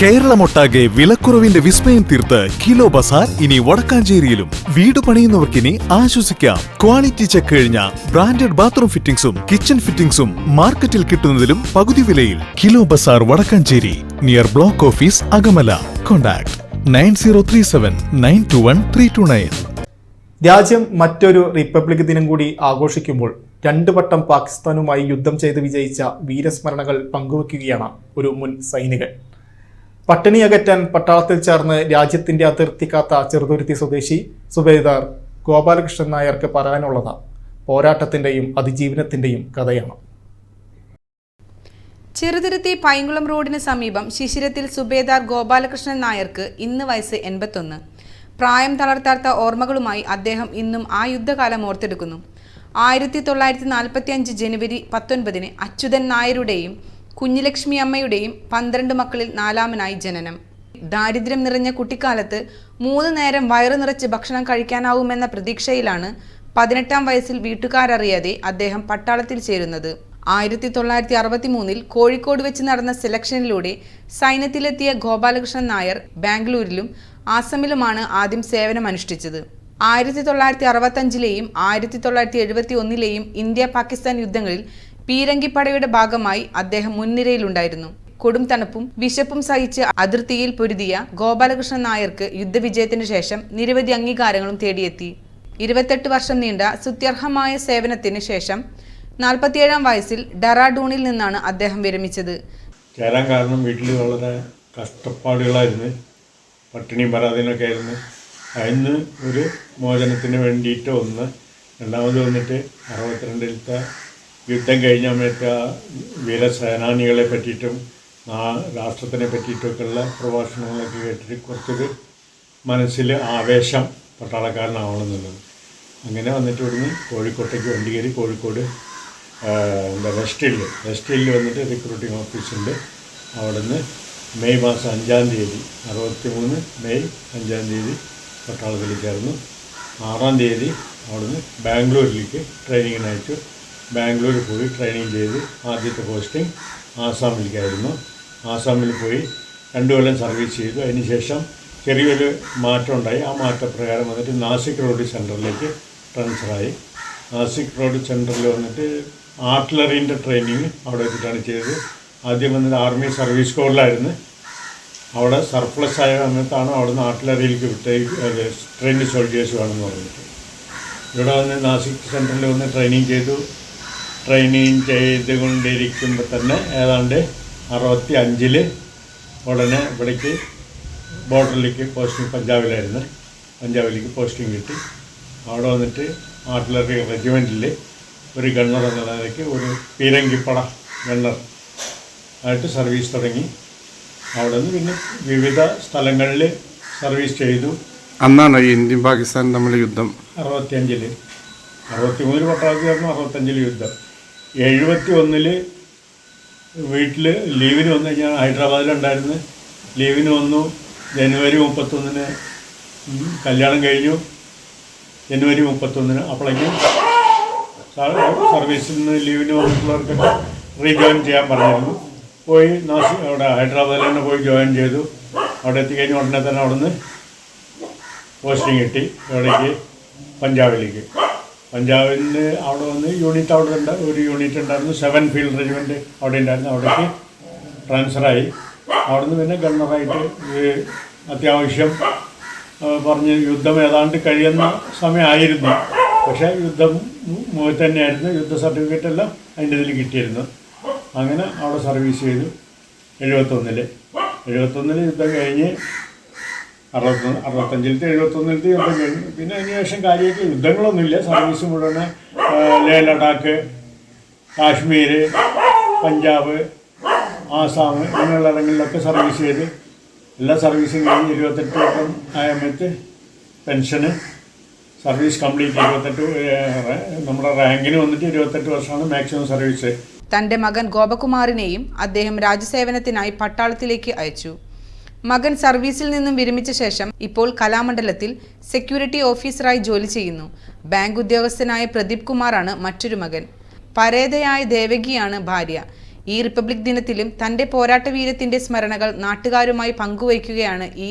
കേരളമൊട്ടാകെ വിലക്കുറവിന്റെ വിസ്മയം തീർത്ത് കിലോ ബസാർ ഇനി വടക്കാഞ്ചേരിയിലും. വീട് പണിയുന്നവർക്കിനി ആശ്വസിക്കാം. ക്വാളിറ്റി ചെക്ക് കഴിഞ്ഞ ബ്രാൻഡഡ് ബാത്റൂം ഫിറ്റിംഗ്സും കിച്ചൺ ഫിറ്റിംഗ്സും മാർക്കറ്റിൽ കിട്ടുന്നതിലും പകുതി വിലയിൽ. Kilo Bazaar Vadakkanchery, near block office Akamala. Contact 9037921329. രാജ്യം മറ്റൊരു റിപ്പബ്ലിക് ദിനം കൂടി ആഘോഷിക്കുമ്പോൾ 2 വട്ടം പാകിസ്ഥാനുമായി യുദ്ധം ചെയ്ത് വിജയിച്ച വീരസ്മരണകൾ പങ്കുവയ്ക്കുകയാണ് ഒരു മുൻ സൈനികൻ. പട്ടിണി അകറ്റാൻ പട്ടാളത്തിൽ ചേർന്ന് രാജ്യത്തിന്റെ അതിർത്തി കാത്ത ചെറുതുരുത്തി സ്വദേശി സുബേദാർ ഗോപാലകൃഷ്ണൻ നായർക്ക് പറയാനുള്ളത് പോരാട്ടത്തിന്റെയും അതിജീവനത്തിന്റെയും കഥയാണ്. ചെറുതുരുത്തി പൈങ്കുളം റോഡിന് സമീപം ശിശിരത്തിൽ സുബേദാർ ഗോപാലകൃഷ്ണൻ നായർക്ക് ഇന്ന് വയസ്സ് 81. പ്രായം തളർത്താത്ത ഓർമ്മകളുമായി അദ്ദേഹം ഇന്നും ആ യുദ്ധകാലം ഓർത്തെടുക്കുന്നു. 1945 ജനുവരി 19 അച്യുതൻ നായരുടെയും കുഞ്ഞിലക്ഷ്മി അമ്മയുടെയും 12 മക്കളിൽ 4ാമനായി ജനനം. ദാരിദ്ര്യം നിറഞ്ഞ കുട്ടിക്കാലത്ത് 3 നേരം വയറു നിറച്ച് ഭക്ഷണം കഴിക്കാനാവുമെന്ന പ്രതീക്ഷയിലാണ് 18ാം വയസ്സിൽ വീട്ടുകാരറിയാതെ അദ്ദേഹം പട്ടാളത്തിൽ ചേരുന്നത്. 1963 കോഴിക്കോട് വെച്ച് നടന്ന സെലക്ഷനിലൂടെ സൈന്യത്തിലെത്തിയ ഗോപാലകൃഷ്ണൻ നായർ ബാംഗ്ലൂരിലും ആസമിലുമാണ് ആദ്യം സേവനമനുഷ്ഠിച്ചത്. 1965ലെയും 1971ലെയും ഇന്ത്യ പാകിസ്ഥാൻ യുദ്ധങ്ങളിൽ പീരങ്കിപ്പടയുടെ ഭാഗമായി അദ്ദേഹം മുൻനിരയിലുണ്ടായിരുന്നു. കൊടും തണുപ്പും വിശപ്പും സഹിച്ച് അതിർത്തിയിൽ പൊരുതിയ ഗോപാലകൃഷ്ണൻ നായർക്ക് യുദ്ധവിജയത്തിനു ശേഷം നിരവധി അംഗീകാരങ്ങളും തേടിയെത്തി. 28 വർഷം നീണ്ട സ്തുത്യർഹമായ സേവനത്തിന് ശേഷം 47ാം വയസ്സിൽ ഡെറാഡൂണിൽ നിന്നാണ് അദ്ദേഹം വിരമിച്ചത്. ചേരാൻ കാരണം വീട്ടിൽ വളരെ കഷ്ടപ്പാടുകളായിരുന്നു, പട്ടിണിയും പരാതിനൊക്കെ ആയിരുന്നു. അതിന് ഒരു മോചനത്തിന് വേണ്ടിയിട്ട് ഒന്ന്. രണ്ടാമത് വന്നിട്ട് 62ലത്തെ യുദ്ധം കഴിഞ്ഞ സമയത്ത് ആ വീരസേനാനികളെ പറ്റിയിട്ടും ആ രാഷ്ട്രത്തിനെ പറ്റിയിട്ടൊക്കെയുള്ള പ്രഭാഷണങ്ങളൊക്കെ കേട്ടിട്ട് കുറച്ചൊരു മനസ്സിൽ ആവേശം പട്ടാളക്കാരനാവണമെന്നുള്ളത്. അങ്ങനെ വന്നിട്ട് ഇവിടുന്ന് കോഴിക്കോട്ടേക്ക് വണ്ടി കയറി കോഴിക്കോട് വെസ്റ്റ് ഹില്ലിൽ വന്നിട്ട് റിക്രൂട്ടിംഗ് ഓഫീസുണ്ട്. അവിടുന്ന് മെയ് മാസം 5ാം തീയതി 63 മെയ് 5ാം തീയതി പട്ടാളത്തിൽ ചേർന്നു. 6ാം തീയതി അവിടുന്ന് ബാംഗ്ലൂരിലേക്ക് ട്രെയിനിങ്ങിനായിട്ട് ബാംഗ്ലൂർ പോയി ട്രെയിനിങ് ചെയ്ത് ആദ്യത്തെ പോസ്റ്റിംഗ് ആസാമിലേക്കായിരുന്നു. ആസാമിൽ പോയി 2 കൊല്ലം സർവീസ് ചെയ്തു. അതിനുശേഷം ചെറിയൊരു മാറ്റം ഉണ്ടായി. ആ മാറ്റപ്രകാരം വന്നിട്ട് നാസിക് റോഡ് സെൻറ്ററിലേക്ക് ട്രാൻസ്ഫറായി. നാസിക് റോഡ് സെൻറ്ററിൽ വന്നിട്ട് ആർട്ടിലറീൻ്റെ ട്രെയിനിങ് അവിടെ വെച്ചിട്ടാണ് ചെയ്തത്. ആദ്യം വന്നിട്ട് ആർമി സർവീസ് കോറിലായിരുന്നു. അവിടെ സർപ്ലസ് ആയ സമയത്താണ് അവിടുന്ന് ആർട്ടിലറിയിലേക്ക് വിട്ട് ട്രെയിൻഡ് സോൾജേഴ്സ് വേണമെന്ന് പറഞ്ഞിട്ട് ഇവിടെ വന്ന് നാസിക് സെൻറ്ററിൽ വന്ന് ട്രെയിനിങ് ചെയ്തു. ട്രെയിനിങ് ചെയ്തുകൊണ്ടിരിക്കുമ്പോൾ തന്നെ ഏതാണ്ട് 65ൽ ഉടനെ ഇവിടേക്ക് ബോർഡറിലേക്ക് പോസ്റ്റിംഗ് പഞ്ചാബിലേക്ക് പോസ്റ്റിംഗ് കിട്ടി. അവിടെ വന്നിട്ട് ആർട്ടിലറി റെജിമെൻറ്റിൽ ഒരു ഗണ്ണർ എന്ന നിലയ്ക്ക് ഒരു പീരങ്കിപ്പട ഗണ്ണർ ആയിട്ട് സർവീസ് തുടങ്ങി. അവിടെ നിന്ന് പിന്നെ വിവിധ സ്ഥലങ്ങളിൽ സർവീസ് ചെയ്തു. അന്നാണ് ഈ ഇന്ത്യയും പാകിസ്ഥാനും തമ്മിൽ യുദ്ധം. 65 63 പട്ടാളത്തിൽ ചേർന്നു. 65 യുദ്ധം. 71 വീട്ടിൽ ലീവിന് വന്നു കഴിഞ്ഞാൽ ഹൈദരാബാദിലുണ്ടായിരുന്നു. ലീവിന് വന്നു. ജനുവരി 31 കല്യാണം കഴിഞ്ഞു. ജനുവരി 31 അപ്പോഴേക്കും സർവീസിൽ നിന്ന് ലീവിന് വന്നിട്ടുള്ളവർക്കൊക്കെ റീജോയിൻ ചെയ്യാൻ പറഞ്ഞിരുന്നു. പോയി അവിടെ ഹൈദരാബാദിൽ തന്നെ പോയി ജോയിൻ ചെയ്തു. അവിടെ എത്തിക്കഴിഞ്ഞ ഉടനെ തന്നെ അവിടുന്ന് പോസ്റ്റിംഗ് കിട്ടി. എവിടേക്ക്? പഞ്ചാബിലേക്ക്. പഞ്ചാബിന് അവിടെ വന്ന് യൂണിറ്റ് ഒരു യൂണിറ്റ് ഉണ്ടായിരുന്നു. 7 ഫീൽഡ് റെജിമെൻറ്റ് അവിടെ ഉണ്ടായിരുന്നു. അവിടേക്ക് ട്രാൻസ്ഫറായി. അവിടുന്ന് പിന്നെ ഗണ്ണറായിട്ട് അത്യാവശ്യം പറഞ്ഞ് യുദ്ധം ഏതാണ്ട് കഴിയുന്ന സമയമായിരുന്നു. പക്ഷേ യുദ്ധം മുഖത്ത് തന്നെയായിരുന്നു. യുദ്ധ സർട്ടിഫിക്കറ്റ് എല്ലാം അതിൻ്റെ ഇതിൽ കിട്ടിയിരുന്നു. അങ്ങനെ അവിടെ സർവീസ് ചെയ്തു. 71 യുദ്ധം കഴിഞ്ഞ് 65-ലത്തെ 71-ലത്തെ യുദ്ധം കഴിഞ്ഞു. പിന്നെ അതിനുശേഷം കാര്യമായിട്ട് യുദ്ധങ്ങളൊന്നുമില്ല. സർവീസ് മുഴുവൻ ലേ ലഡാക്ക്, കാശ്മീർ, പഞ്ചാബ്, ആസാം ഇങ്ങനെയുള്ള ഇടങ്ങളിലൊക്കെ സർവീസ് ചെയ്ത് എല്ലാ സർവീസും കഴിഞ്ഞ് 28 വർഷം ആയ സമയത്ത് പെൻഷന് സർവീസ് കംപ്ലീറ്റ് 28 നമ്മുടെ റാങ്കിന് വന്നിട്ട് 28 വർഷമാണ് മാക്സിമം സർവീസ്. തന്റെ മകൻ ഗോപകുമാറിനെയും അദ്ദേഹം രാജ്യസേവനത്തിനായി പട്ടാളത്തിലേക്ക് അയച്ചു. മകൻ സർവീസിൽ നിന്നും വിരമിച്ച ശേഷം ഇപ്പോൾ കലാമണ്ഡലത്തിൽ സെക്യൂരിറ്റി ഓഫീസറായി ജോലി ചെയ്യുന്നു. ബാങ്ക് ഉദ്യോഗസ്ഥനായ പ്രദീപ് കുമാറാണ് മറ്റൊരു മകൻ. പരേതയായ ദേവകിയാണ് ഭാര്യ. ഈ റിപ്പബ്ലിക് ദിനത്തിലും തന്റെ പോരാട്ട വീര്യത്തിന്റെ സ്മരണകൾ നാട്ടുകാരുമായി പങ്കുവയ്ക്കുകയാണ് ഈ